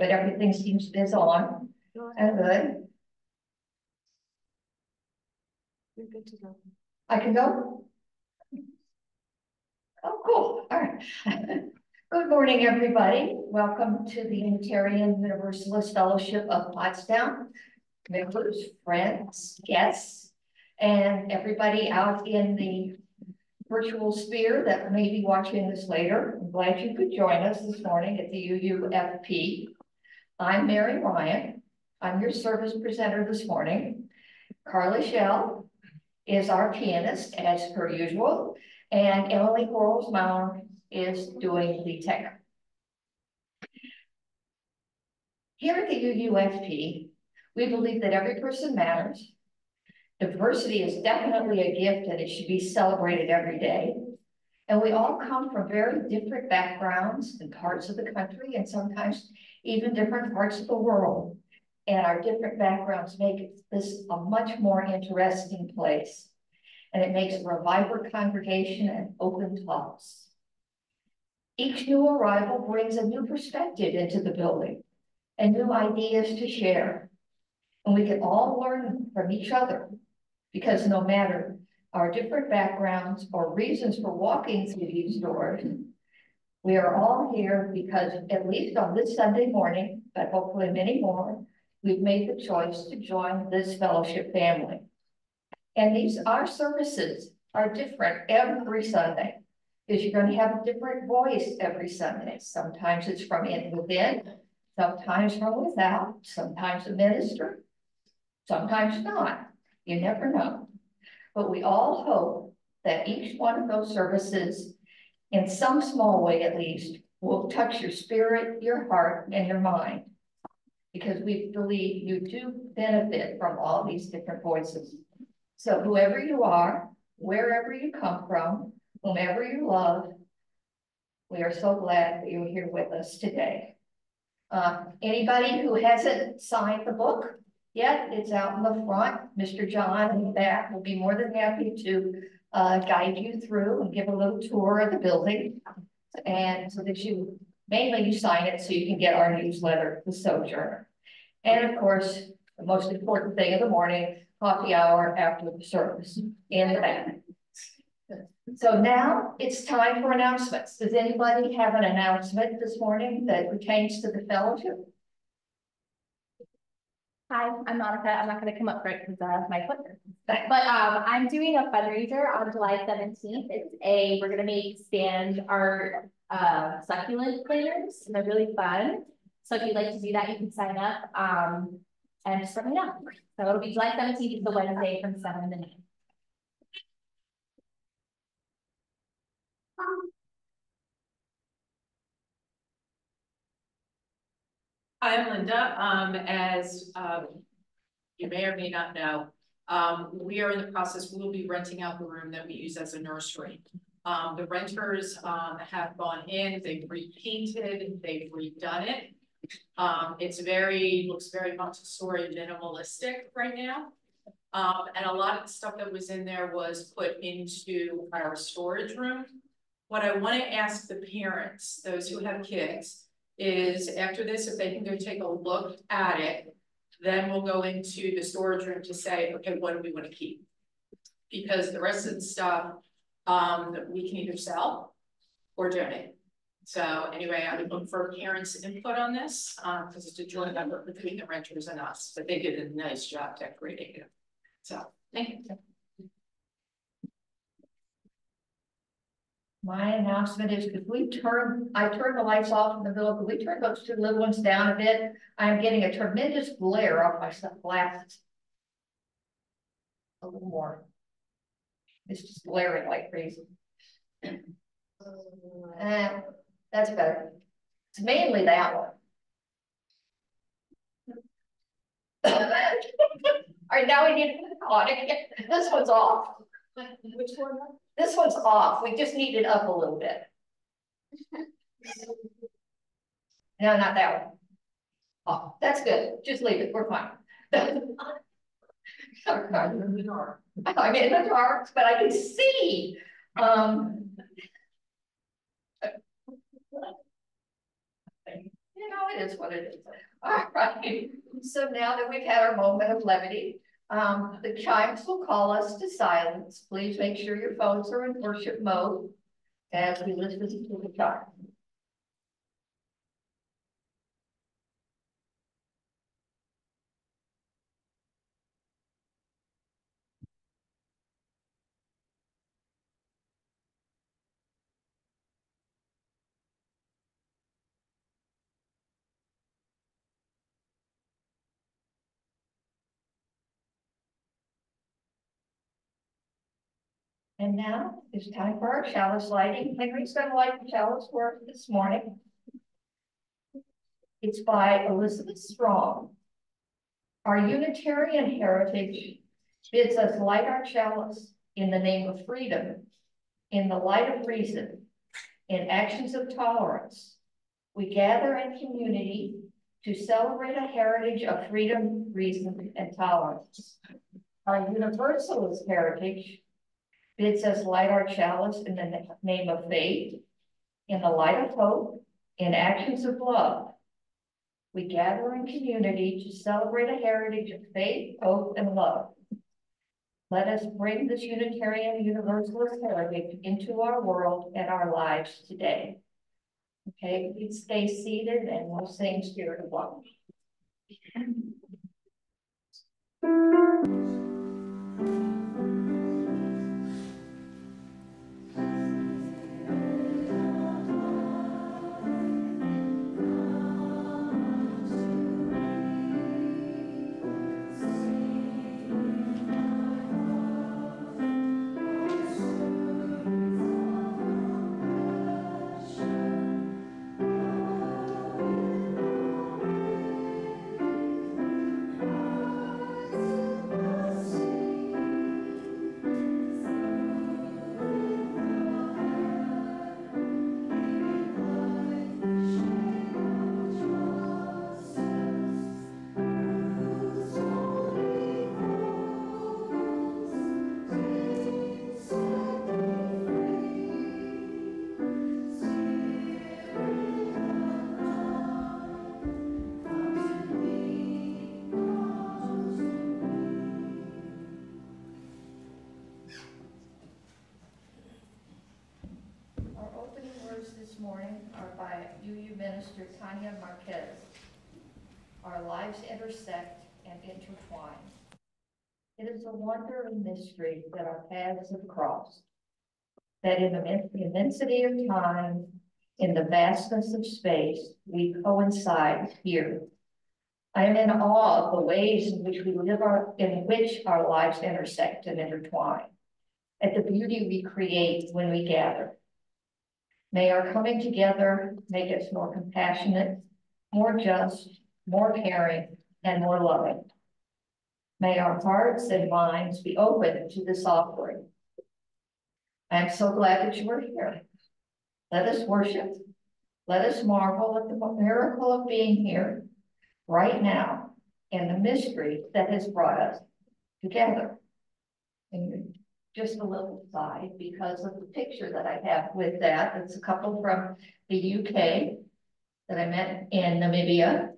but everything is on. And good. You're good to go. I can go? Oh, cool. All right. Good morning, everybody. Welcome to the Unitarian Universalist Fellowship of Pottstown. Members, friends, guests, and everybody out in the virtual sphere that may be watching this later. I'm glad you could join us this morning at the UUFP. I'm Mary Ryan. I'm your service presenter this morning. Carla Shell is our pianist, as per usual, and Emily Quarles-Mound is doing the tech. Here at the UUFP, we believe that every person matters. Diversity is definitely a gift and it should be celebrated every day. And we all come from very different backgrounds and parts of the country and sometimes even different parts of the world. And our different backgrounds make this a much more interesting place. And it makes for a vibrant congregation and open talks. Each new arrival brings a new perspective into the building and new ideas to share. And we can all learn from each other because no matter our different backgrounds or reasons for walking through these doors, we are all here because at least on this Sunday morning, but hopefully many more, we've made the choice to join this fellowship family. And our services are different every Sunday because you're going to have a different voice every Sunday. Sometimes it's from within, sometimes from without, sometimes a minister, sometimes not. You never know. But we all hope that each one of those services, in some small way at least, will touch your spirit, your heart, and your mind. Because we believe you do benefit from all these different voices. So whoever you are, wherever you come from, whomever you love, we are so glad that you're here with us today. Anybody who hasn't signed the book yet, it's out in the front. Mr. John in the back will be more than happy to guide you through and give a little tour of the building. And so that mainly you sign it so you can get our newsletter, The Sojourner. And of course, the most important thing of the morning, coffee hour after the service in the back. So now it's time for announcements. Does anybody have an announcement this morning that pertains to the fellowship? Hi, I'm Monica. I'm not going to come up for it because my foot hurts. But I'm doing a fundraiser on July 17th. We're going to make stand art succulent planters, and they're really fun. So if you'd like to do that, you can sign up and just let me know. So it'll be July 17th, is the Wednesday from 7 to 9. Hi, I'm Linda. As you may or may not know, we are in the process. We will be renting out the room that we use as a nursery. The renters have gone in, they've repainted, they've redone it. Looks very Montessori minimalistic right now. And a lot of the stuff that was in there was put into our storage room. What I want to ask the parents, those who have kids, is after this, if they can go take a look at it, then we'll go into the storage room to say, okay, what do we want to keep? Because the rest of the stuff we can either sell or donate. So anyway, I would look for parents' input on this because it's a joint effort between the renters and us, but they did a nice job decorating it. So thank you. My announcement is if I turn the lights off in the middle, could we turn those two little ones down a bit? I'm getting a tremendous glare off my glasses. A little more. It's just glaring like crazy. That's better. It's mainly that one. All right, now we need to put it on again. This one's off. Which one? This one's off. We just need it up a little bit. No, not that one. Oh, that's good. Just leave it. We're fine. I'm in the dark, but I can see. You know, It is what it is. All right. So now that we've had our moment of levity, the chimes will call us to silence. Please make sure your phones are in worship mode as we listen to the chime. And now it's time for our chalice lighting. Henry's going to light the chalice for us this morning. It's by Elizabeth Strong. Our Unitarian heritage bids us light our chalice in the name of freedom, in the light of reason, in actions of tolerance. We gather in community to celebrate a heritage of freedom, reason, and tolerance. Our Universalist heritage bids us light our chalice in the name of faith, in the light of hope, in actions of love. We gather in community to celebrate a heritage of faith, hope, and love. Let us bring this Unitarian Universalist heritage into our world and our lives today. Okay, please stay seated and we'll sing Spirit of Love. This morning are by UU minister Tanya Marquez. Our lives intersect and intertwine. It is a wonder and mystery that our paths have crossed, that in the immensity of time, in the vastness of space, we coincide here. I am in awe of the ways in which we live in which our lives intersect and intertwine, at the beauty we create when we gather. May our coming together make us more compassionate, more just, more caring, and more loving. May our hearts and minds be open to this offering. I am so glad that you are here. Let us worship. Let us marvel at the miracle of being here right now and the mystery that has brought us together. And just a little side because of the picture that I have with that. It's a couple from the UK that I met in Namibia.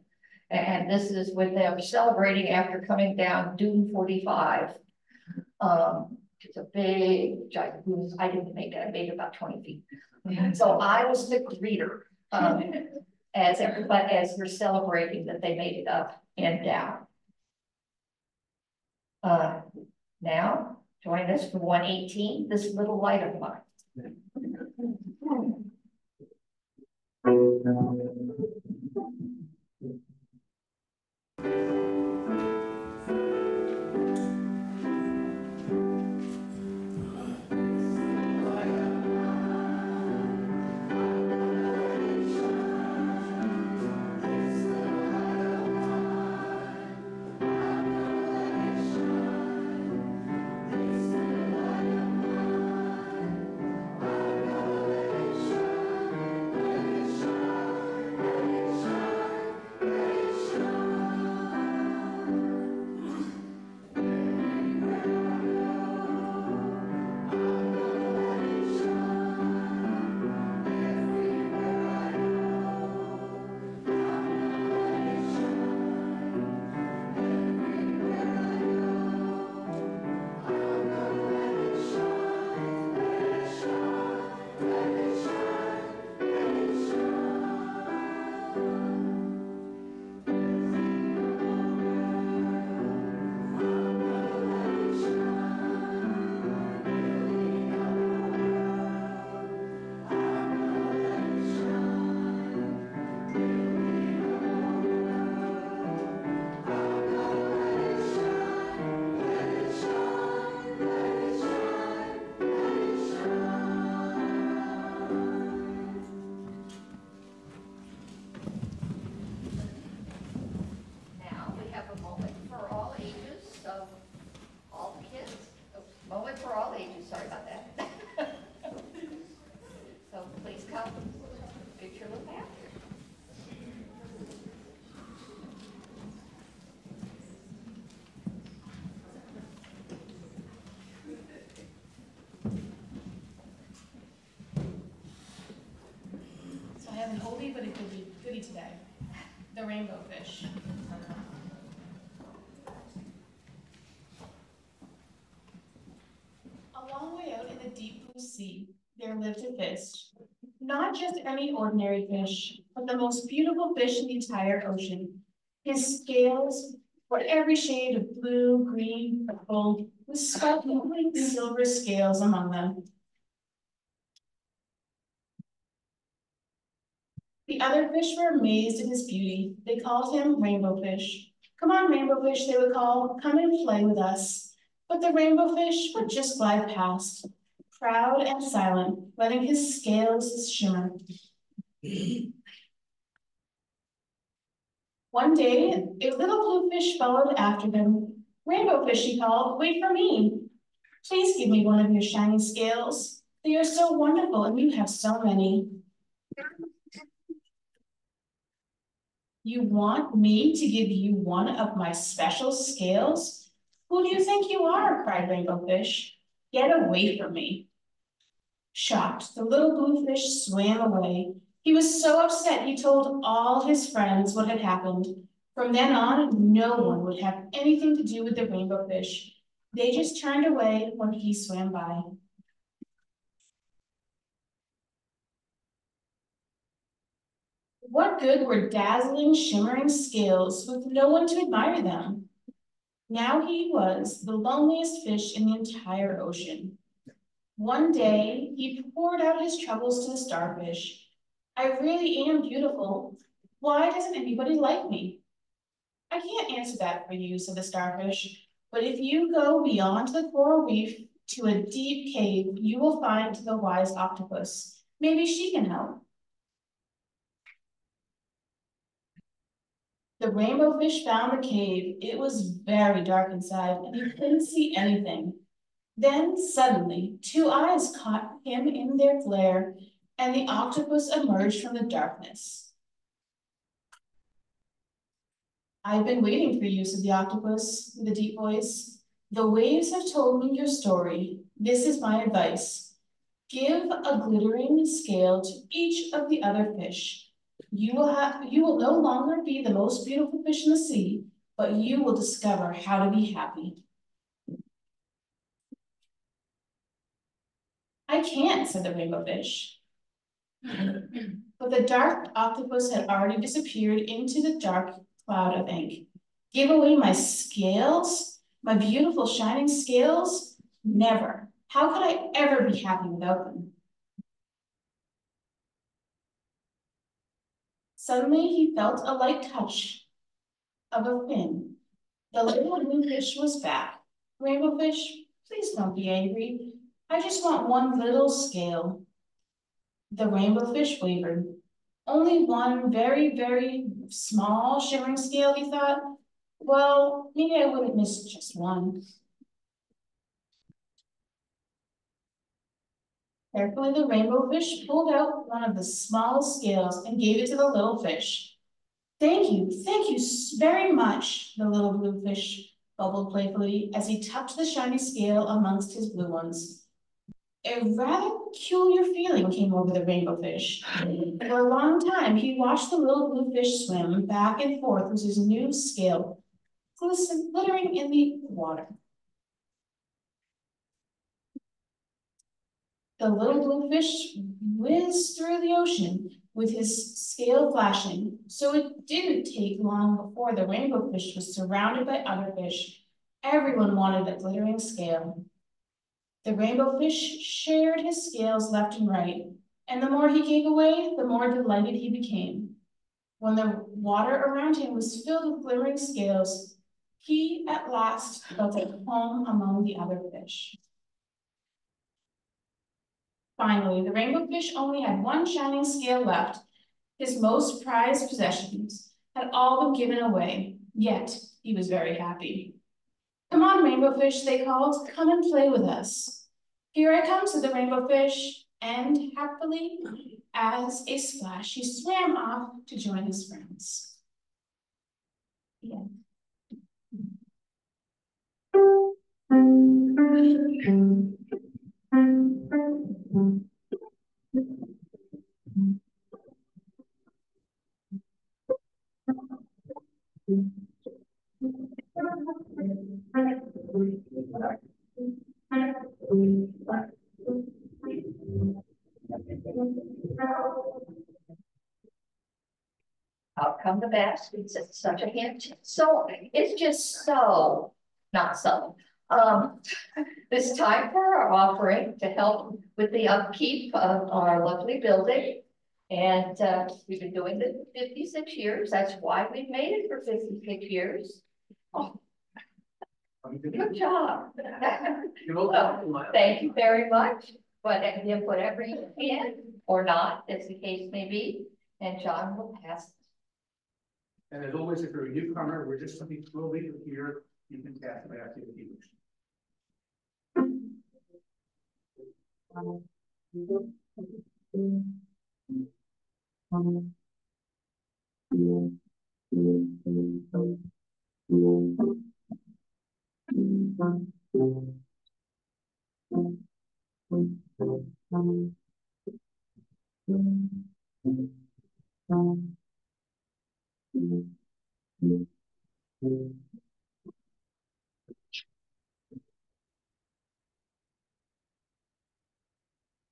And this is when they were celebrating after coming down Dune 45. It's a big, giant, I didn't make it, I made about 20 feet. So I was the greeter as we're celebrating that they made it up and down. Now, join us for 118, This Little Light of Mine. have an oldie but a goodie today. The rainbow fish. A long way out in the deep blue sea, there lived a fish. Not just any ordinary fish, but the most beautiful fish in the entire ocean. His scales were every shade of blue, green, purple, with sparkling silver scales among them. The other fish were amazed at his beauty. They called him Rainbow Fish. Come on, Rainbow Fish, they would call, come and play with us. But the Rainbow Fish would just glide past, proud and silent, letting his scales shimmer. One day, a little blue fish followed after them. Rainbow Fish, he called, wait for me. Please give me one of your shiny scales. They are so wonderful, and you have so many. You want me to give you one of my special scales? Who do you think you are? Cried Rainbow Fish. Get away from me. Shocked, the little blue fish swam away. He was so upset he told all his friends what had happened. From then on, no one would have anything to do with the Rainbow Fish. They just turned away when he swam by. What good were dazzling, shimmering scales with no one to admire them? Now he was the loneliest fish in the entire ocean. One day, he poured out his troubles to the starfish. I really am beautiful. Why doesn't anybody like me? I can't answer that for you, said the starfish. But if you go beyond the coral reef to a deep cave, you will find the wise octopus. Maybe she can help. The rainbow fish found the cave. It was very dark inside, and he couldn't see anything. Then suddenly, two eyes caught him in their glare, and the octopus emerged from the darkness. I've been waiting for you, said the octopus with a deep voice. The waves have told me your story. This is my advice. Give a glittering scale to each of the other fish. You will no longer be the most beautiful fish in the sea, but you will discover how to be happy. I can't, said the rainbow fish. But the dark octopus had already disappeared into the dark cloud of ink. Give away my scales? My beautiful shining scales? Never. How could I ever be happy without them? Suddenly he felt a light touch of a fin. The little blue fish was back. Rainbow fish, please don't be angry. I just want one little scale. The rainbow fish wavered. Only one very, very small shimmering scale, he thought. Well, maybe I wouldn't miss just one. Carefully, the rainbow fish pulled out one of the smallest scales and gave it to the little fish. Thank you very much, the little blue fish bubbled playfully as he tucked the shiny scale amongst his blue ones. A rather peculiar feeling came over the rainbow fish. For a long time, he watched the little blue fish swim back and forth with his new scale glittering in the water. The little blue fish whizzed through the ocean with his scale flashing, so it didn't take long before the rainbow fish was surrounded by other fish. Everyone wanted a glittering scale. The rainbow fish shared his scales left and right, and the more he gave away, the more delighted he became. When the water around him was filled with glittering scales, he at last felt at home among the other fish. Finally, the rainbow fish only had one shining scale left. His most prized possessions had all been given away, yet he was very happy. Come on, rainbow fish, they called, come and play with us. Here I come, said the rainbow fish, and happily as a splash, he swam off to join his friends. Yeah. Out come the baskets, it's such a hint. So it's just so not so. This time for our offering to help with the upkeep of our lovely building. And we've been doing this for 56 years. That's why we've made it for 56 years. Oh, good job. Well, thank you very much. But whatever you can or not, as the case may be. And John will pass. And as always, if you're a newcomer, we're just something slowly here. You can pass it back to the teachers.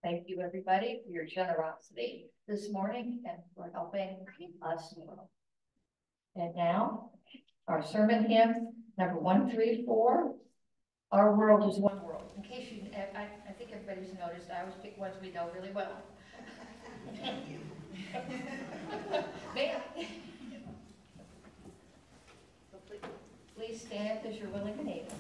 Thank you, everybody, for your generosity this morning and for helping us grow. And now, our sermon hymn, number 134, Our World is One World. In case you, I think everybody's noticed, I always pick ones we know really well. Thank you. So please stand as you're willing and able.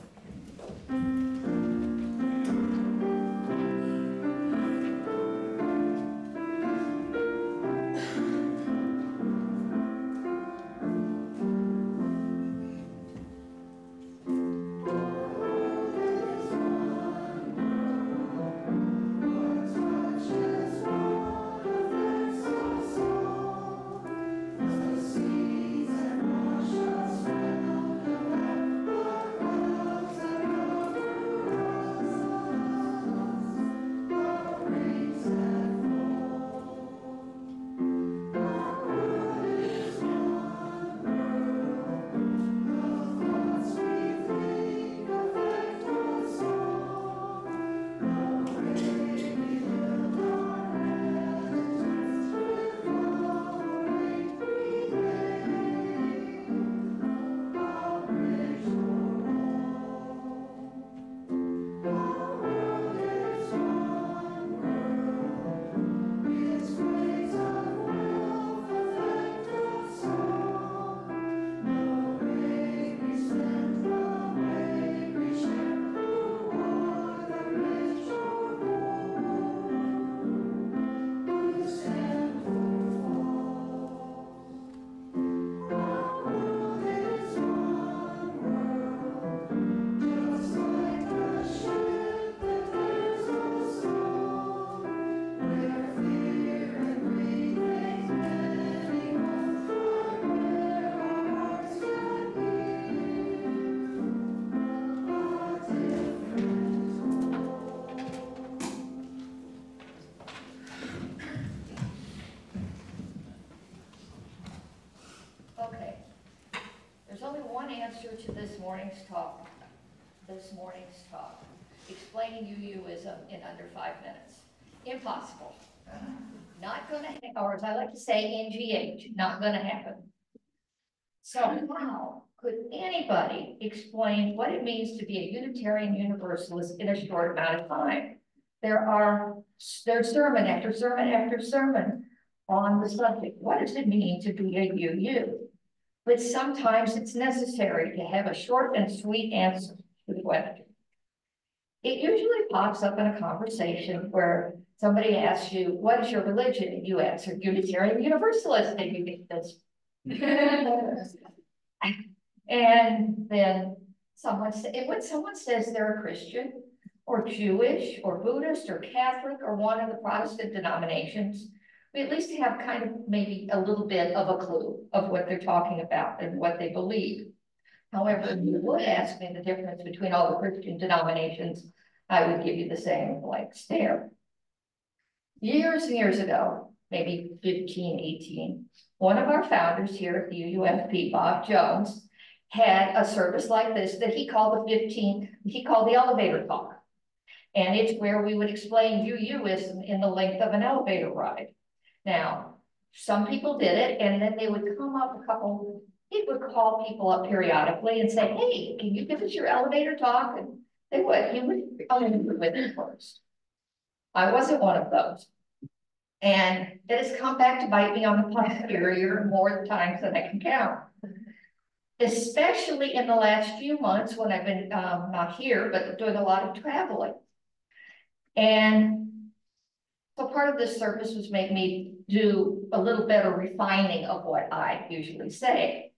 Okay, there's only one answer to this morning's talk. Explaining UUism in under 5 minutes. Impossible. Not gonna, or as I like to say, NGH, not gonna happen. So how could anybody explain what it means to be a Unitarian Universalist in a short amount of time? There's sermon after sermon after sermon on the subject. What does it mean to be a UU? But sometimes it's necessary to have a short and sweet answer to the question. It usually pops up in a conversation where somebody asks you, what is your religion? And you answer, Unitarian Universalist, and you think this. And then when someone says they're a Christian or Jewish or Buddhist or Catholic or one of the Protestant denominations, we at least have kind of maybe a little bit of a clue of what they're talking about and what they believe. However, if you would ask me the difference between all the Christian denominations, I would give you the same blank stare. Years and years ago, maybe 15, 18. One of our founders here at the UUFP, Bob Jones, had a service like this that he called the elevator talk. And it's where we would explain UUism in the length of an elevator ride. Now, some people did it, and then they would come up he would call people up periodically and say, hey, can you give us your elevator talk? And he would with it first. I wasn't one of those. And it has come back to bite me on the posterior more times than I can count. Especially in the last few months when I've been not here, but doing a lot of traveling. And so part of this service was make me do a little better refining of what I usually say.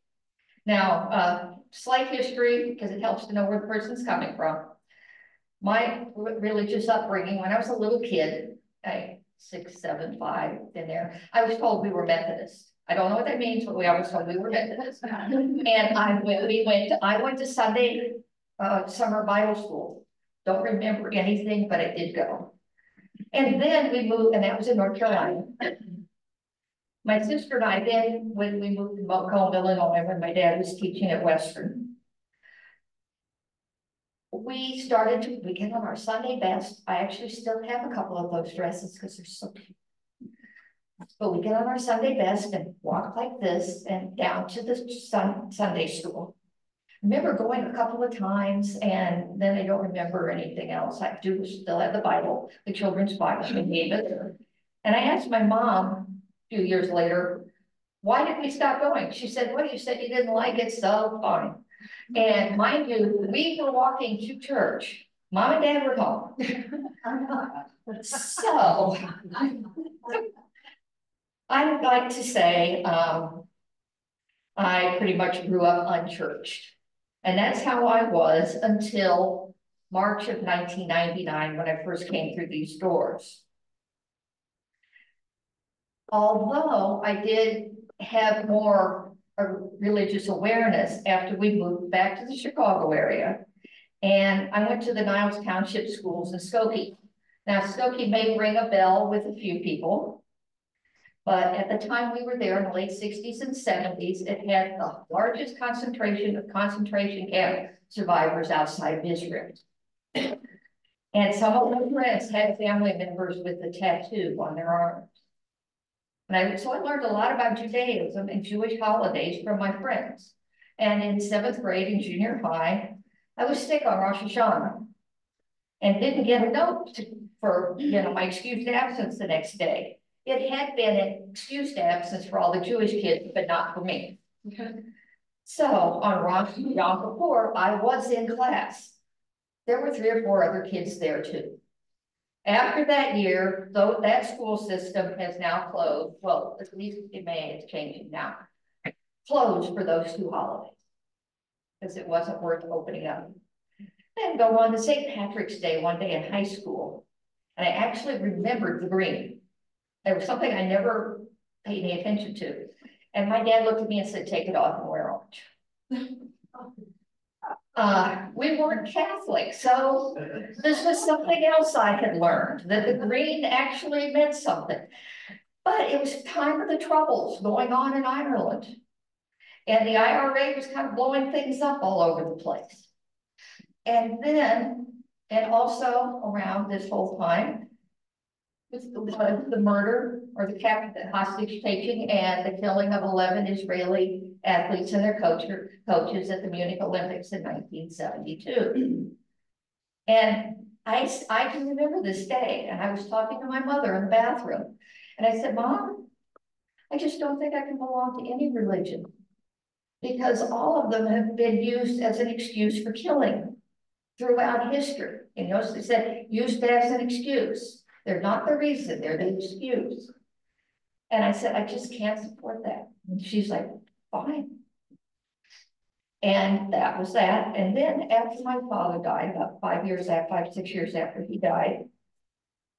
Now, slight history, because it helps to know where the person's coming from. My religious upbringing, when I was a little kid, 6, 7, 5, in there, I was told we were Methodist. I don't know what that means, but we always told we were Methodist. And I went to Sunday summer Bible school. Don't remember anything, but I did go. And then we moved, and that was in North Carolina. My sister and I then, when we moved to Macomb, Illinois, when my dad was teaching at Western, we get on our Sunday best. I actually still have a couple of those dresses because they're so cute. But we get on our Sunday best and walk like this and down to the Sunday school. I remember going a couple of times, and then I don't remember anything else. I do still have the Bible, the children's Bible, they gave it. And I asked my mom a few years later, why did we stop going? She said, well, you said you didn't like it, so fine. And mind you, we were walking to church. Mom and Dad were home. So I would like to say I pretty much grew up unchurched. And that's how I was until March of 1999 when I first came through these doors. Although I did have more religious awareness after we moved back to the Chicago area. And I went to the Niles Township schools in Skokie. Now, Skokie may ring a bell with a few people, but at the time we were there in the late 60s and 70s, it had the largest concentration of concentration camp survivors outside of Israel. And some of my friends had family members with a tattoo on their arms. And so I learned a lot about Judaism and Jewish holidays from my friends. And in 7th grade and junior high, I was sick on Rosh Hashanah and didn't get a note for my excused absence the next day. It had been an excused absence for all the Jewish kids, but not for me. So on Rosh Yom Kippur, I was in class. There were 3 or 4 other kids there too. After that year, though that school system has now closed, well, at least it may, it's changing now, closed for those 2 holidays because it wasn't worth opening up. Then go on to St. Patrick's Day one day in high school. And I actually remembered the green. It was something I never paid any attention to. And my dad looked at me and said, take it off and wear orange. We weren't Catholic, so this was something else I had learned, that the green actually meant something. But it was time of the troubles going on in Ireland. And the IRA was kind of blowing things up all over the place. And then, and also around this whole time, was the murder or the hostage taking and the killing of 11 Israeli athletes and their coaches at the Munich Olympics in 1972. And I can remember this day, and I was talking to my mother in the bathroom, and I said, Mom, I just don't think I can belong to any religion because all of them have been used as an excuse for killing throughout history. And you know, they said used as an excuse. They're not the reason, they're the excuse. And I said, I just can't support that. And she's like, fine. And that was that. And then after my father died, about 5, 6 years after he died,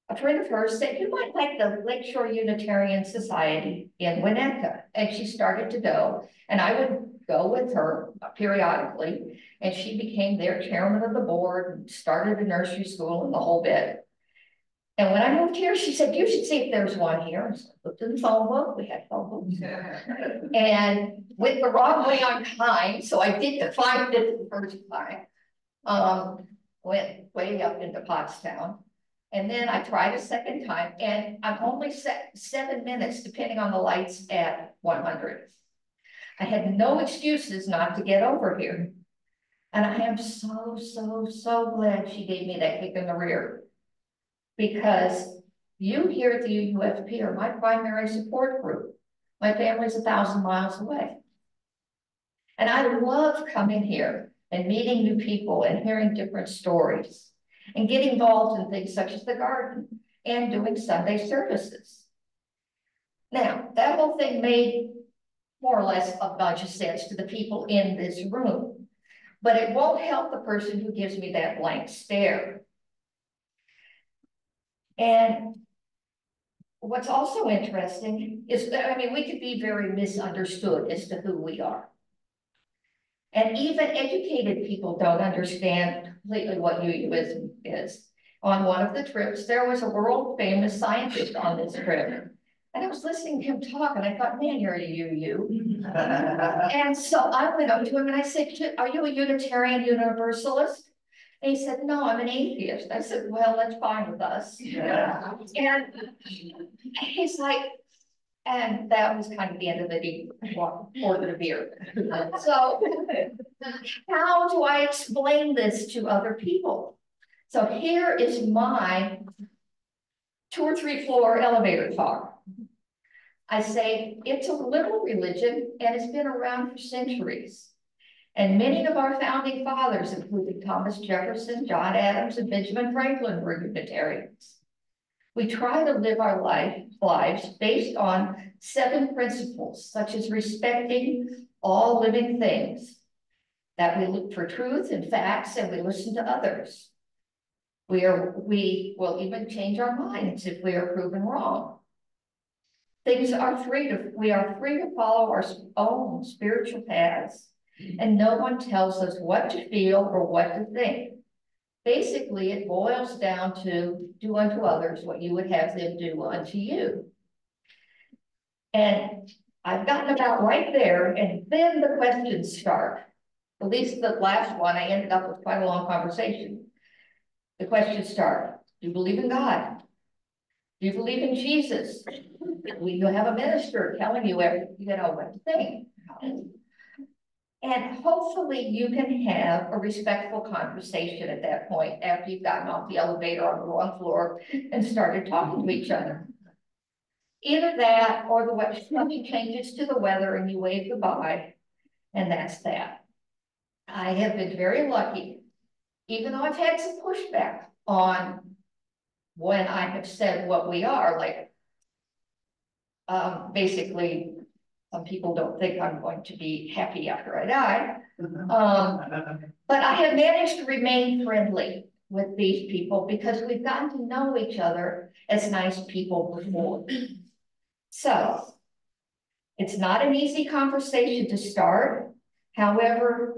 a friend of hers said, you might like the Lakeshore Unitarian Society in Winnetka. And she started to go, and I would go with her periodically. And she became their chairman of the board and started a nursery school and the whole bit. And when I moved here, she said, you should see if there's one here. So I looked in the phone book, we had phone books. And went the wrong way on time, so I didn't find it the first time. Went way up into Pottstown. And then I tried a second time, and I'm only 7 minutes, depending on the lights, at 100. I had no excuses not to get over here. And I am so glad she gave me that kick in the rear. Because you here at the UUFP are my primary support group. My family's 1,000 miles away. And I love coming here and meeting new people and hearing different stories and getting involved in things such as the garden and doing Sunday services. Now, that whole thing made more or less a bunch of sense to the people in this room, but it won't help the person who gives me that blank stare. And what's also interesting is that, I mean, we could be very misunderstood as to who we are. And even educated people don't understand completely what UUism is. On one of the trips, there was a world famous scientist on this trip. And I was listening to him talk and I thought, man, you're a UU. And so I went up to him and I said, are you a Unitarian Universalist? And he said, no, I'm an atheist. I said, well, that's fine with us. Yeah. And he's like, and that was kind of the end of it. He ordered a beer. So how do I explain this to other people? So here is my 2 or 3 floor elevator talk. I say, it's a liberal religion and it's been around for centuries. And many of our founding fathers, including Thomas Jefferson, John Adams, and Benjamin Franklin, were Unitarians. We try to live our lives based on 7 principles, such as respecting all living things, that we look for truth and facts, and we listen to others. We will even change our minds if we are proven wrong. We are free to follow our own spiritual paths, and no one tells us what to feel or what to think. Basically, it boils down to do unto others what you would have them do unto you. And I've gotten about right there, and then the questions start. At least the last one, I ended up with quite a long conversation. The questions start. Do you believe in God? Do you believe in Jesus? You have a minister telling you what to think. And hopefully you can have a respectful conversation at that point after you've gotten off the elevator on the wrong floor and started talking to each other. Either that or something changes to the weather and you wave goodbye, and that's that. I have been very lucky, even though I've had some pushback on when I have said what we are, like basically, some people don't think I'm going to be happy after I die. But I have managed to remain friendly with these people because we've gotten to know each other as nice people before. So it's not an easy conversation to start. However,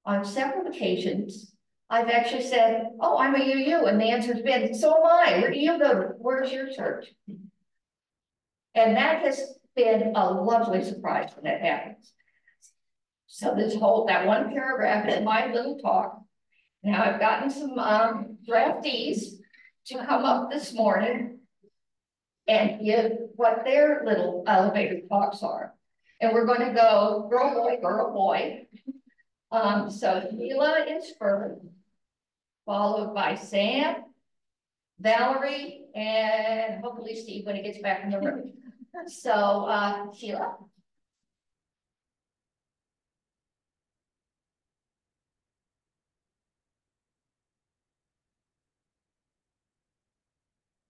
on several occasions, I've actually said, oh, I'm a UU. And the answer's been, so am I. Where do you go? Where's your church? And that has been a lovely surprise when that happens. So that one paragraph in my little talk. Now I've gotten some draftees to come up this morning and give what their little elevator talks are. And we're going to go girl, boy. So Sheila is first, followed by Sam, Valerie, and hopefully Steve when he gets back in the room. So Sheila.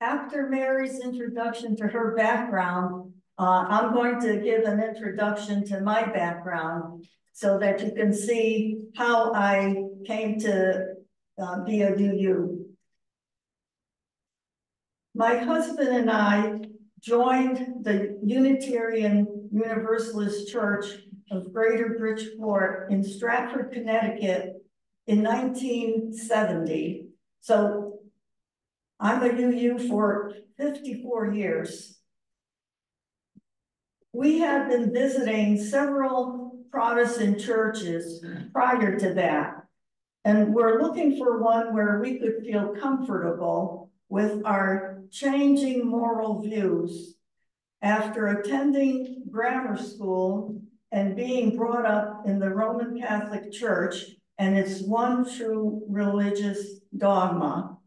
After Mary's introduction to her background, I'm going to give an introduction to my background so that you can see how I came to be a UU. My husband and I joined the Unitarian Universalist Church of Greater Bridgeport in Stratford, Connecticut in 1970. So I'm a UU for 54 years. We have been visiting several Protestant churches prior to that. And we're looking for one where we could feel comfortable with our changing moral views. After attending grammar school and being brought up in the Roman Catholic Church and its one true religious dogma.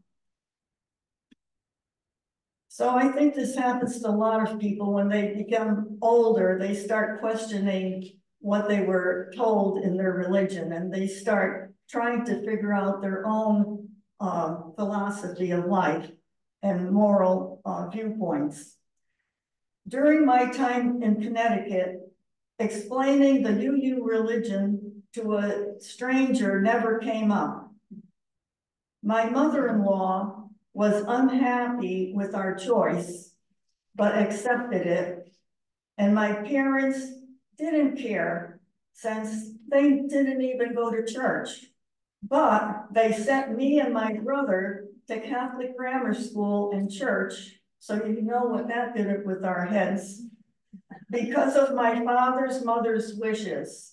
So I think this happens to a lot of people when they become older, they start questioning what they were told in their religion, and they start trying to figure out their own philosophy of life and moral viewpoints. During my time in Connecticut, explaining the UU religion to a stranger never came up. My mother-in-law was unhappy with our choice, but accepted it. And my parents didn't care since they didn't even go to church. But they sent me and my brother to Catholic grammar school and church. So you know what that did with our heads. Because of my mother's wishes.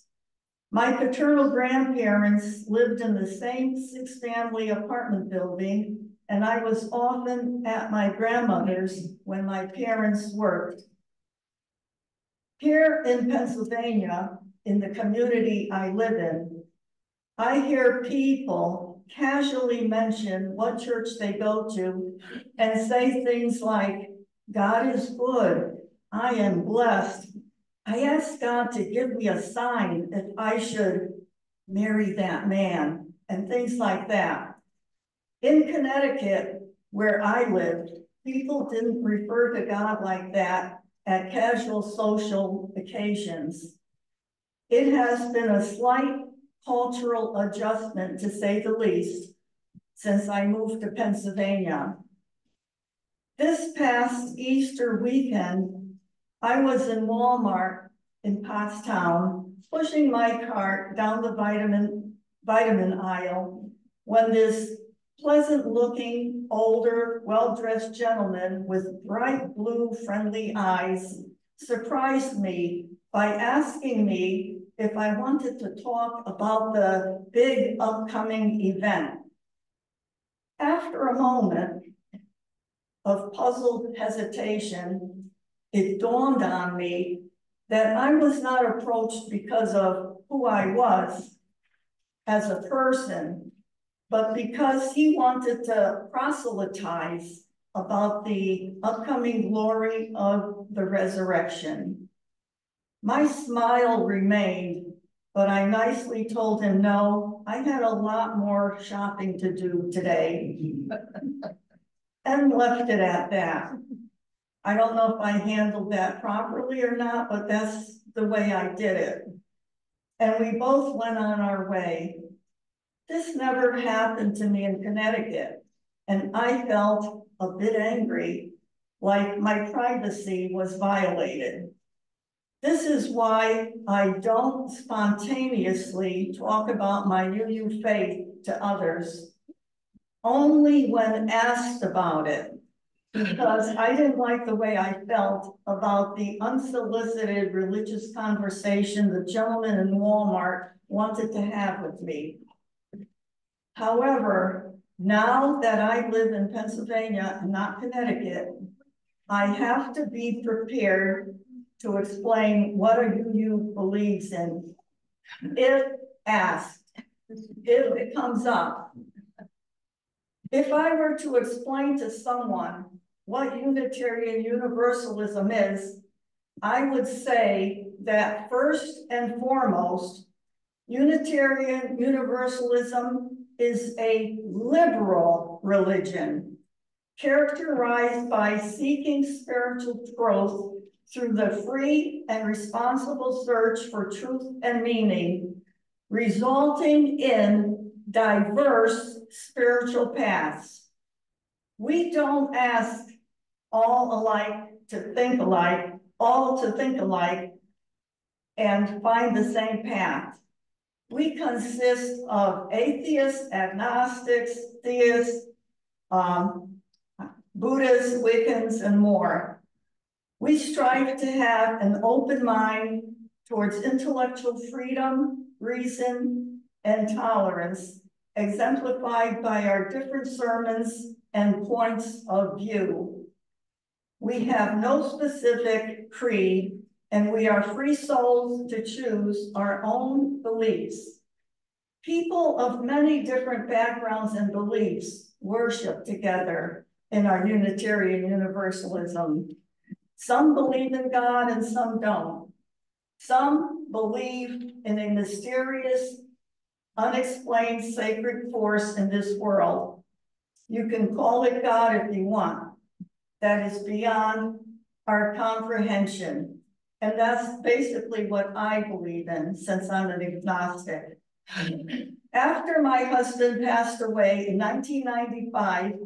My paternal grandparents lived in the same 6-family apartment building, and I was often at my grandmother's when my parents worked. Here in Pennsylvania, in the community I live in, I hear people casually mention what church they go to and say things like, God is good, I am blessed. I ask God to give me a sign if I should marry that man and things like that. In Connecticut, where I lived, people didn't refer to God like that at casual social occasions. It has been a slight cultural adjustment, to say the least, since I moved to Pennsylvania. This past Easter weekend, I was in Walmart in Pottstown, pushing my cart down the vitamin aisle when this pleasant-looking, older, well-dressed gentleman with bright blue, friendly eyes surprised me by asking me if I wanted to talk about the big upcoming event. After a moment of puzzled hesitation, it dawned on me that I was not approached because of who I was as a person, but because he wanted to proselytize about the upcoming glory of the resurrection. My smile remained, but I nicely told him, no, I had a lot more shopping to do today, and left it at that. I don't know if I handled that properly or not, but that's the way I did it. And we both went on our way. This never happened to me in Connecticut, and I felt a bit angry, like my privacy was violated. This is why I don't spontaneously talk about my UU faith to others, only when asked about it, because I didn't like the way I felt about the unsolicited religious conversation the gentleman in Walmart wanted to have with me. However, now that I live in Pennsylvania and not Connecticut, I have to be prepared to explain what a UU believes in, if asked, if it comes up. If I were to explain to someone what Unitarian Universalism is, I would say that first and foremost, Unitarian Universalism is a liberal religion characterized by seeking spiritual growth through the free and responsible search for truth and meaning, resulting in diverse spiritual paths. We don't ask all alike to think alike, all to think alike, and find the same path. We consist of atheists, agnostics, theists, Buddhists, Wiccans, and more. We strive to have an open mind towards intellectual freedom, reason, and tolerance, exemplified by our different sermons and points of view. We have no specific creed, and we are free souls to choose our own beliefs. People of many different backgrounds and beliefs worship together in our Unitarian Universalism. Some believe in God and some don't. Some believe in a mysterious, unexplained sacred force in this world. You can call it God if you want. That is beyond our comprehension. And that's basically what I believe in, since I'm an agnostic. After my husband passed away in 1995,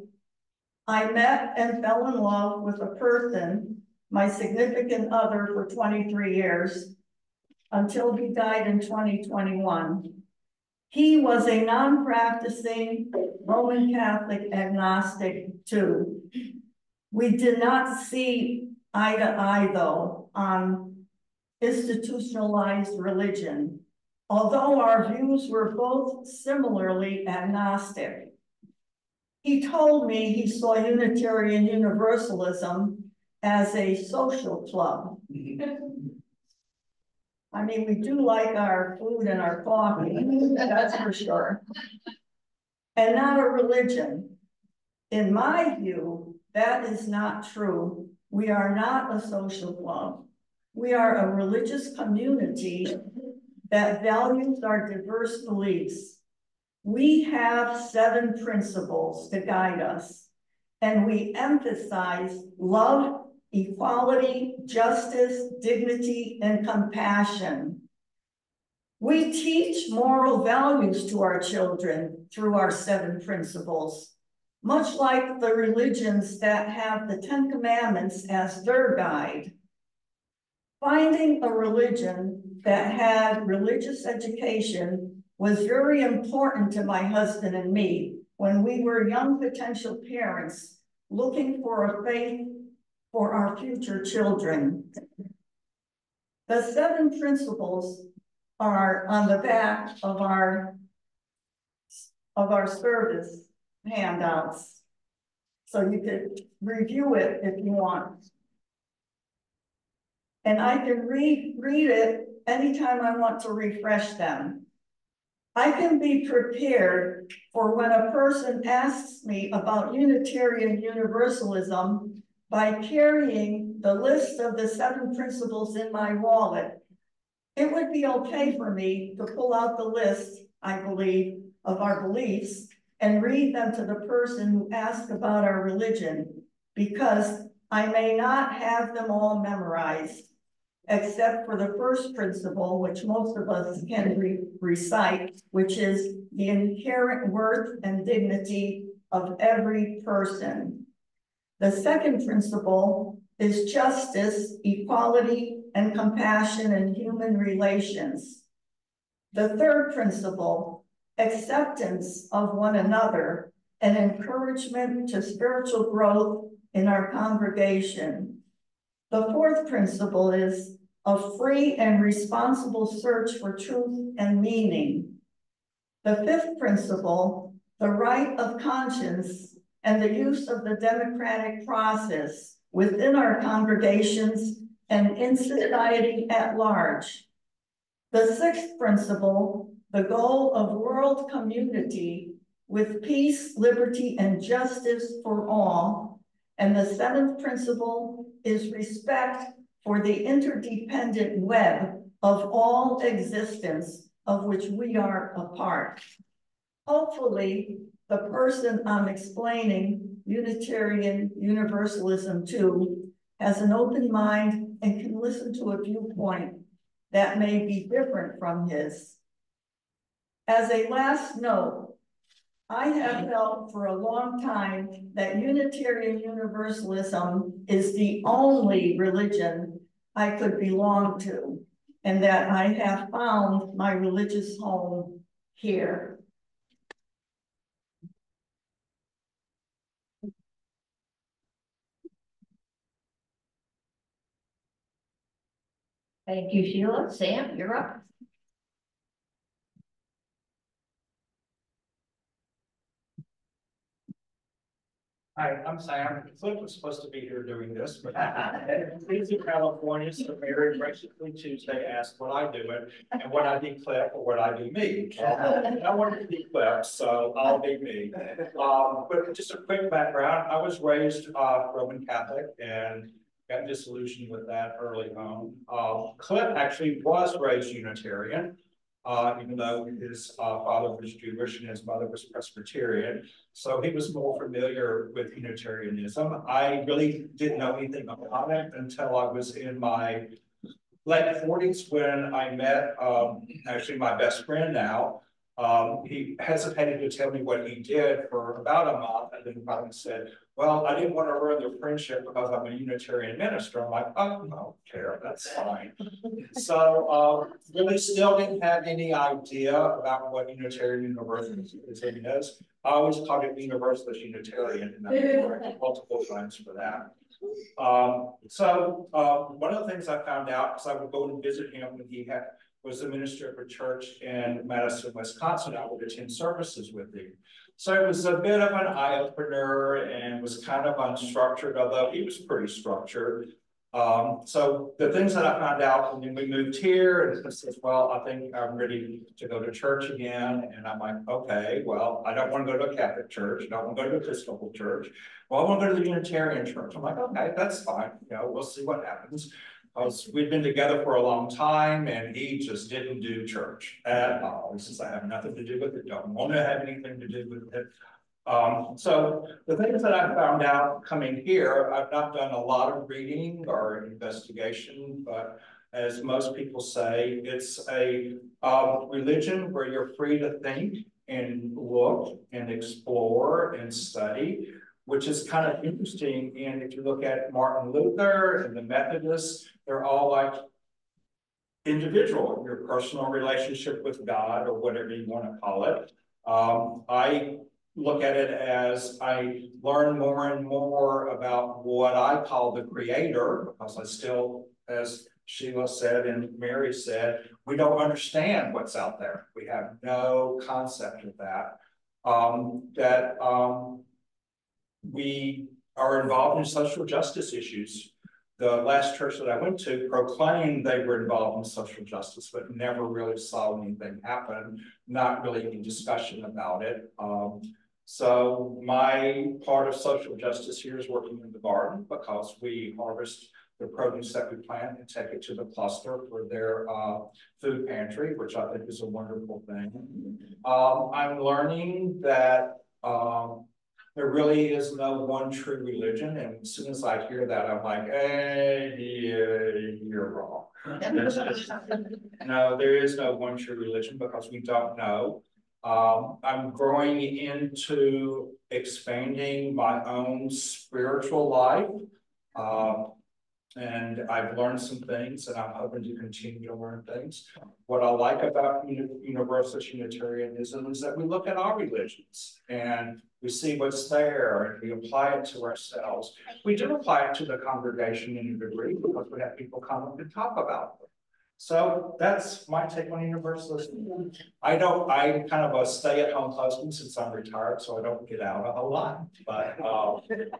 I met and fell in love with a person, my significant other for 23 years, until he died in 2021. He was a non-practicing Roman Catholic agnostic too. We did not see eye to eye, though, on institutionalized religion, although our views were both similarly agnostic. He told me he saw Unitarian Universalism as a social club. I mean, we do like our food and our coffee, that's for sure. And not a religion. In my view, that is not true. We are not a social club. We are a religious community that values our diverse beliefs. We have 7 principles to guide us, and we emphasize love, equality, justice, dignity, and compassion. We teach moral values to our children through our 7 principles, much like the religions that have the 10 Commandments as their guide. Finding a religion that had religious education was very important to my husband and me when we were young potential parents looking for a faith for our future children. The 7 principles are on the back of our service handouts, so you could review it if you want. And I can read it anytime I want to refresh them. I can be prepared for when a person asks me about Unitarian Universalism by carrying the list of the 7 principles in my wallet. It would be okay for me to pull out the list, I believe, of our beliefs and read them to the person who asks about our religion, because I may not have them all memorized, except for the first principle, which most of us can recite, which is the inherent worth and dignity of every person. The second principle is justice, equality, and compassion in human relations. The third principle, acceptance of one another and encouragement to spiritual growth in our congregation. The fourth principle is a free and responsible search for truth and meaning. The fifth principle, the right of conscience and the use of the democratic process within our congregations and in society at large. The sixth principle, the goal of world community with peace, liberty, and justice for all. And the seventh principle is respect for the interdependent web of all existence of which we are a part. Hopefully, the person I'm explaining Unitarian Universalism to has an open mind and can listen to a viewpoint that may be different from his. As a last note, I have felt for a long time that Unitarian Universalism is the only religion I could belong to, and that I have found my religious home here. Thank you, Sheila. Sam, you're up. Hi, I'm Sam. Cliff was supposed to be here doing this, but he's in California, so Mary graciously Tuesday asked what I do it and what I be Cliff or what I be me. I wanted to be Cliff, so I'll be me. But just a quick background, I was raised Roman Catholic and got disillusioned with that early on. Cliff actually was raised Unitarian. Even though his father was Jewish and his mother was Presbyterian. So he was more familiar with Unitarianism. I really didn't know anything about it until I was in my late 40s when I met actually my best friend now. He hesitated to tell me what he did for about a month and then finally said, well, I didn't want to ruin their friendship because I'm a Unitarian minister. I'm like, oh, I don't care, that's fine. So really still didn't have any idea about what Unitarian Universalism is. I always called it Universalist Unitarian and I multiple times for that. One of the things I found out, because I would go and visit him when he was the minister of a church in Madison, Wisconsin, I would attend services with him. So it was a bit of an eye-opener and was kind of unstructured, although he was pretty structured. So the things that I found out when we moved here, and it says, well, I think I'm ready to go to church again. And I'm like, okay, well, I don't want to go to a Catholic church. I don't want to go to an Episcopal church. Well, I want to go to the Unitarian church. I'm like, okay, that's fine. You know, we'll see what happens. Because we'd been together for a long time and he just didn't do church at all. He says, I have nothing to do with it, don't want to have anything to do with it. So the things that I found out coming here, I've not done a lot of reading or investigation, but as most people say, it's a religion where you're free to think and look and explore and study, which is kind of interesting. And if you look at Martin Luther and the Methodists, they're all like individual, your personal relationship with God or whatever you want to call it. I look at it as I learn more and more about what I call the creator, because I still, as Sheila said and Mary said, we don't understand what's out there. We have no concept of that. We are involved in social justice issues. The last church that I went to proclaimed they were involved in social justice, but never really saw anything happen, not really any discussion about it. So my part of social justice here is working in the garden because we harvest the produce that we plant and take it to the cluster for their food pantry, which I think is a wonderful thing. I'm learning that there really is no one true religion. And as soon as I hear that, I'm like, hey, yeah, you're wrong. No, there is no one true religion because we don't know. I'm growing into expanding my own spiritual life. And I've learned some things and I'm hoping to continue to learn things. What I like about Universalist Unitarianism is that we look at our religions and we see what's there and we apply it to ourselves. We do apply it to the congregation in a degree because we have people come up and talk about them. So that's my take on Universalism. I'm kind of a stay-at-home husband since I'm retired, so I don't get out a whole lot. But,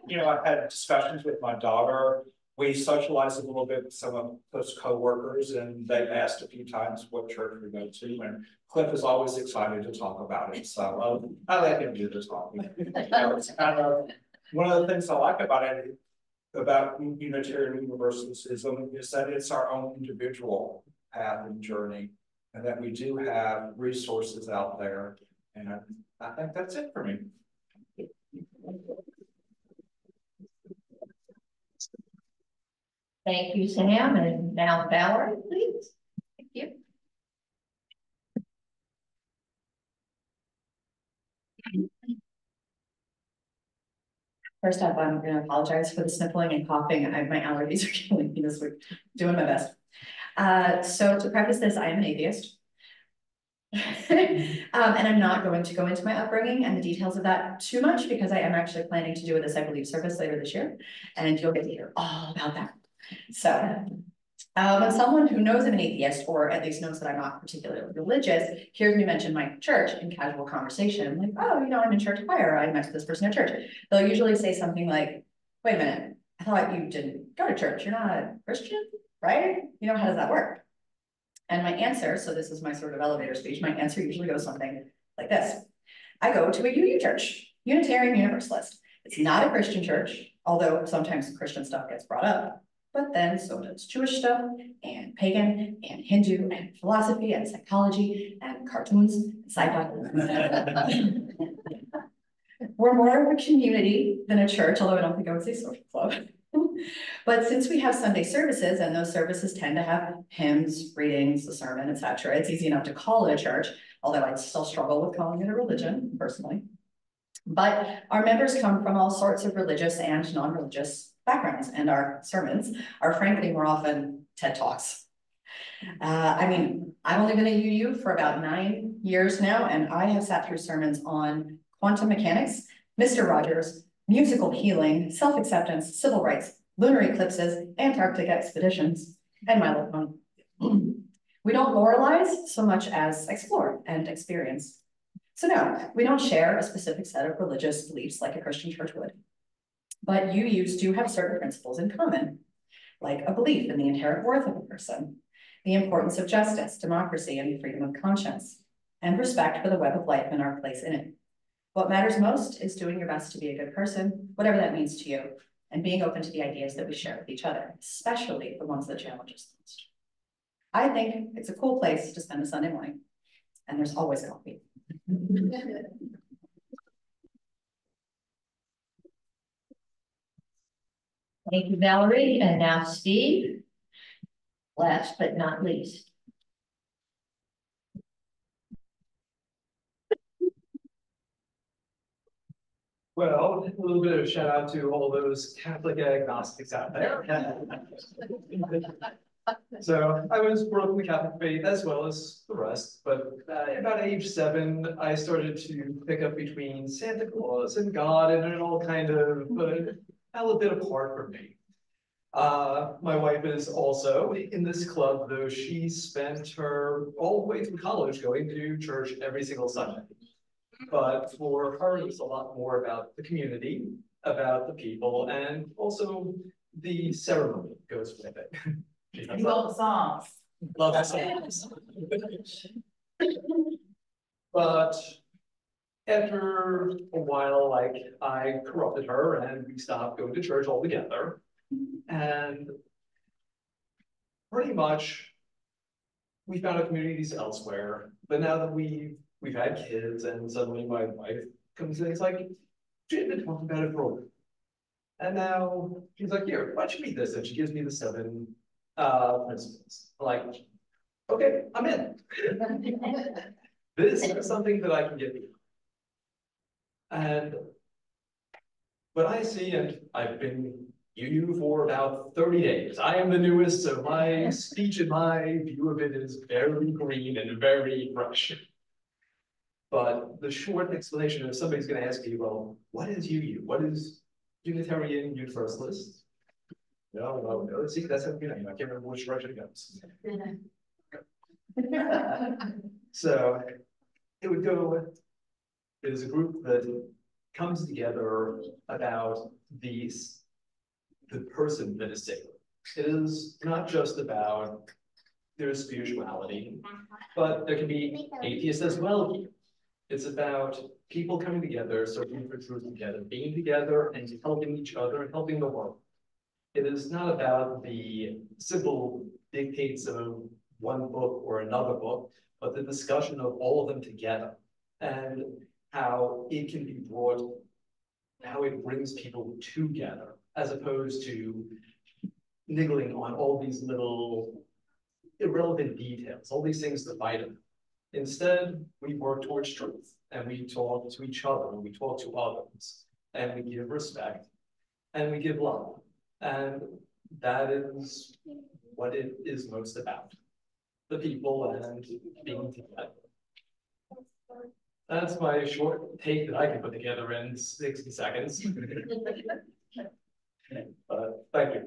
you know, I've had discussions with my daughter. We socialized a little bit with some of those co-workers, and they've asked a few times what church we go to, and Cliff is always excited to talk about it. So I let him do the talking. It's kind of one of the things I like about it, about Unitarian Universalism, is that it's our own individual path and journey, and that we do have resources out there. And I think that's it for me. Thank you, Sam. And now Valerie, please. Thank you. First off, I'm going to apologize for the sniffling and coughing. My allergies are killing me this week. Doing my best. So to preface this, I am an atheist. And I'm not going to go into my upbringing and the details of that too much because I am actually planning to do a disciple leave service later this year. And you'll get to hear all about that. So When someone who knows I'm an atheist, or at least knows that I'm not particularly religious, hears me mention my church in casual conversation, I'm like, oh, I'm in church choir, I met this person at church. They'll usually say something like, wait a minute, I thought you didn't go to church, you're not a Christian, right? How does that work? And my answer, so this is my sort of elevator speech, my answer usually goes something like this. I go to a UU church, Unitarian Universalist. It's not a Christian church, although sometimes Christian stuff gets brought up, but then so does Jewish stuff, and pagan, and Hindu, and philosophy, and psychology, and cartoons, and sci-fi. We're more of a community than a church, although I don't think I would say social club. But since we have Sunday services, and those services tend to have hymns, readings, a sermon, etc., it's easy enough to call it a church, although I'd still struggle with calling it a religion, personally. But our members come from all sorts of religious and non-religious backgrounds, and our sermons are frankly more often TED Talks. I've only been at UU for about 9 years now, and I have sat through sermons on quantum mechanics, Mr. Rogers, musical healing, self-acceptance, civil rights, lunar eclipses, Antarctic expeditions, and my little one. We don't moralize so much as explore and experience. So no, we don't share a specific set of religious beliefs like a Christian church would. But UUs do have certain principles in common, like a belief in the inherent worth of a person, the importance of justice, democracy, and freedom of conscience, and respect for the web of life and our place in it. What matters most is doing your best to be a good person, whatever that means to you, and being open to the ideas that we share with each other, especially the ones that challenge us the most. I think it's a cool place to spend a Sunday morning, and there's always coffee. Thank you, Valerie. And now Steve, last but not least. Well, a little bit of a shout out to all those Catholic agnostics out there. So I was brought up in the Catholic faith as well as the rest, but about age 7, I started to pick up between Santa Claus and God, and it all kind of fell a bit apart for me. My wife is also in this club, though she spent her all the way through college going to church every single Sunday. But for her, it was a lot more about the community, about the people, and also the ceremony goes with it. You love the songs. Love the songs. But after a while, I corrupted her and we stopped going to church altogether. And pretty much we found our communities elsewhere. But now that we've had kids, and suddenly my wife comes in, it's like, she's been talking about it for a while. And now she's like, here, why don't you read this? And she gives me the 7 principles. I'm like, okay, I'm in. This is something that I can get behind. And what I see, and I've been UU for about 30 days. I am the newest, so my speech and my view of it is very green and very fresh. But the short explanation, if somebody's going to ask you, well, what is UU? What is Unitarian Universalist? No, see, that's how, I can't remember which direction it goes. So it would go, it is a group that comes together about the person that is sacred. It is not just about their spirituality, but there can be atheists as well here. It's about people coming together, searching for truth together, being together and helping each other and helping the world. It is not about the simple dictates of one book or another book, but the discussion of all of them together and how it can be brought, how it brings people together, as opposed to niggling on all these little irrelevant details, all these things that fight them. Instead, we work towards truth, and we talk to each other, and we talk to others, and we give respect, and we give love. And that is what it is most about. The people and being together. That's my short take that I can put together in 60 seconds. Thank you.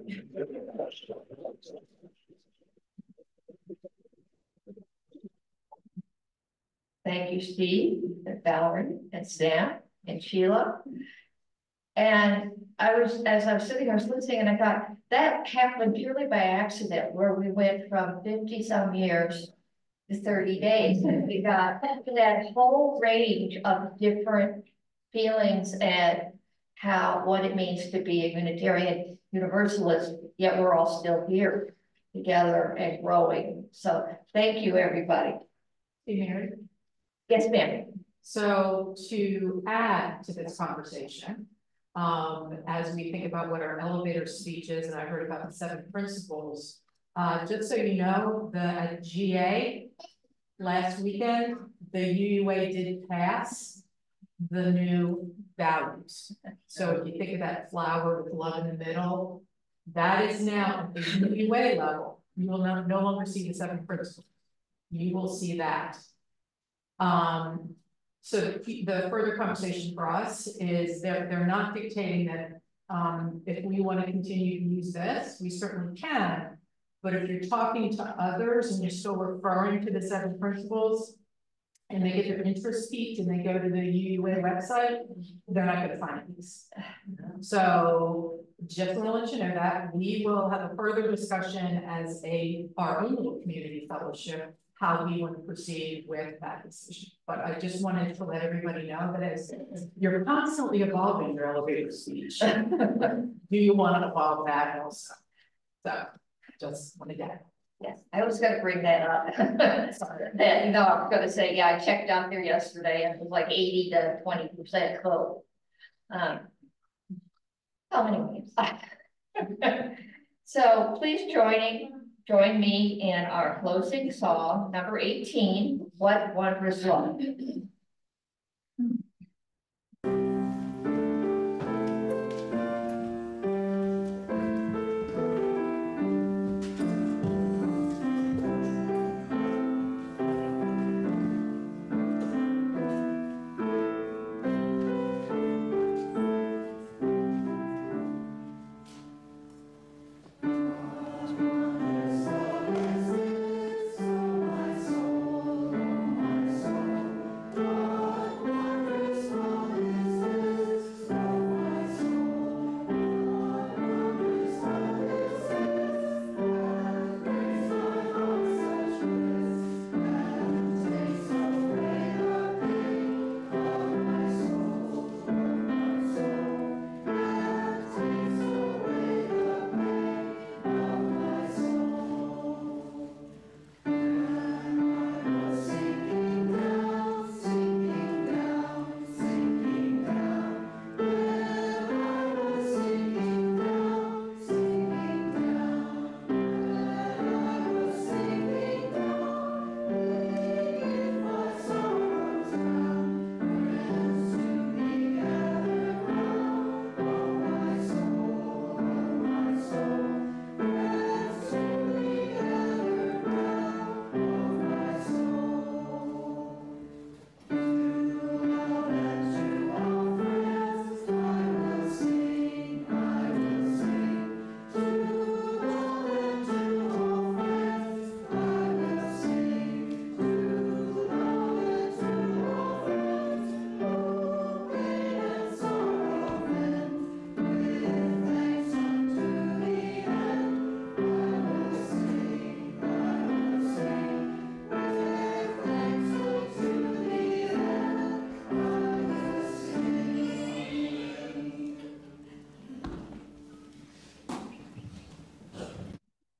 Thank you, Steve, and Valerie, and Sam, and Sheila. And as I was sitting there, I was listening, and I thought, that happened purely by accident, where we went from 50-some years to 30 days. And we got that whole range of different feelings and what it means to be a Unitarian Universalist, yet we're all still here together and growing. So thank you, everybody. Hey, Mary. Yes, ma'am. So to add to this conversation, as we think about what our elevator speech is, and I heard about the 7 principles, just so you know, at GA last weekend, the UUA did pass the new values. So if you think of that flower with love in the middle, that is now at the UUA level. You will no longer see the 7 principles. You will see that. So the further conversation for us is they're not dictating that if we want to continue to use this, we certainly can. But if you're talking to others and you're still referring to the 7 principles and they get their interest piqued and they go to the UUA website, they're not going to find these. So just want to let you know that we will have a further discussion as our own little community fellowship, how we want to proceed with that decision. But I just wanted to let everybody know that as you're constantly evolving your elevator speech, do you want to evolve that also? So just wanted to. Yes, I was going to bring that up. That, you know, I was going to say, yeah, I checked out there yesterday and it was like 80 to 20% full. Oh, anyways. So please join me in our closing song, number 18, What Wondrous Love.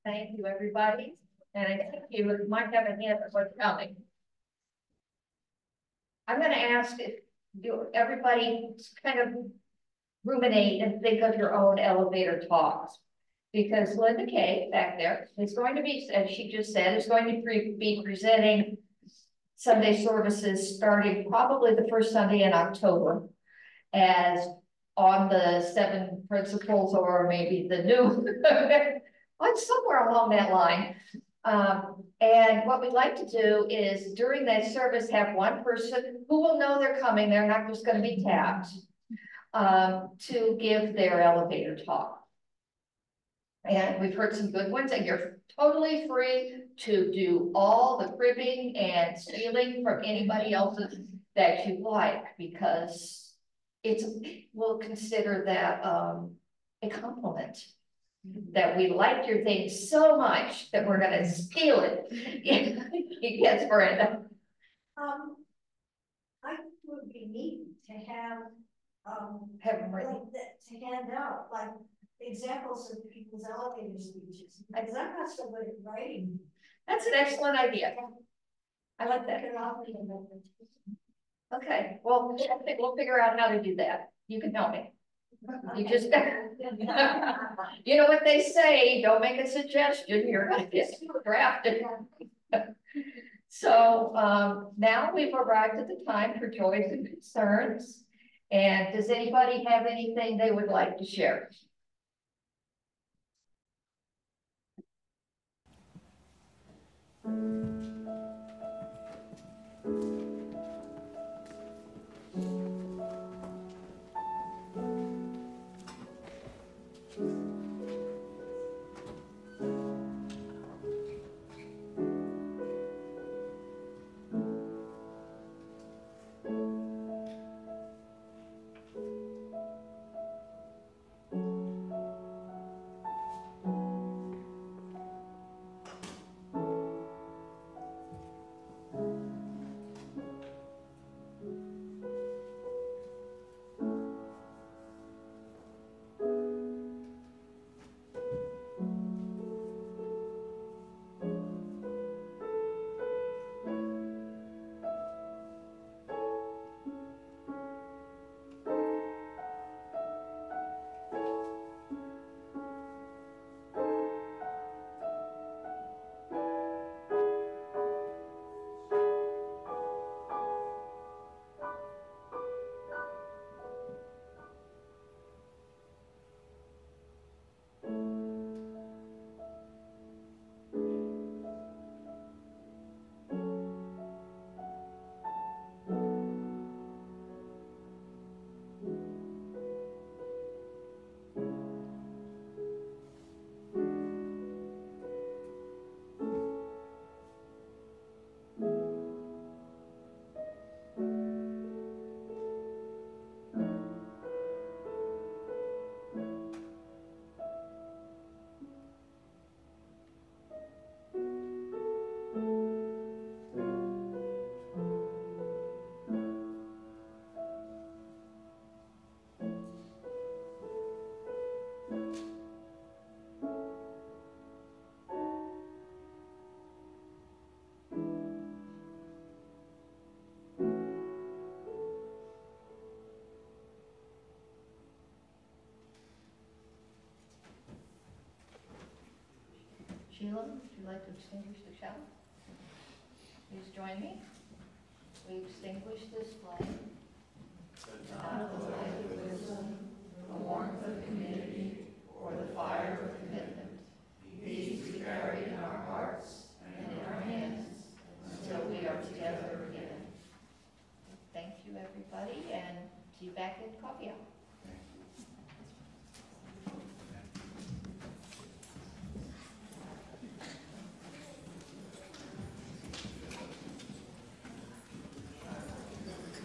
Thank you, everybody. And I think you might have a hint of what's coming. I'm going to ask if everybody kind of ruminate and think of your own elevator talks. Because Linda Kay back there is going to be, as she just said, is going to be presenting Sunday services starting probably the first Sunday in October as on the 7 principles, or maybe the new, somewhere along that line. And what we'd like to do is during that service have one person who will know they're coming, they're not just going to be tapped, to give their elevator talk. And we've heard some good ones, and you're totally free to do all the cribbing and stealing from anybody else's that you like, because we'll consider that, a compliment. That we like your thing so much that we're gonna steal it. Yes, Brenda. I think it would be neat to have, Have them written. like that, to hand out, like, examples of people's elevator speeches, because I'm not so good at writing. That's an excellent idea. I like that. Get it off the amendment. Okay, well, we'll figure out how to do that. You can help me. You just, you know what they say, don't make a suggestion, you're gonna get drafted. So, now we've arrived at the time for joys and concerns. And does anybody have anything they would like to share? Sheila, would you like to extinguish the shower? Please join me. We extinguish this flame. Not the light of wisdom, the warmth of community, or the fire of commitment. These we carry in our hearts and in our hands until we are together again. Thank you, everybody, and see you back in coffee hour.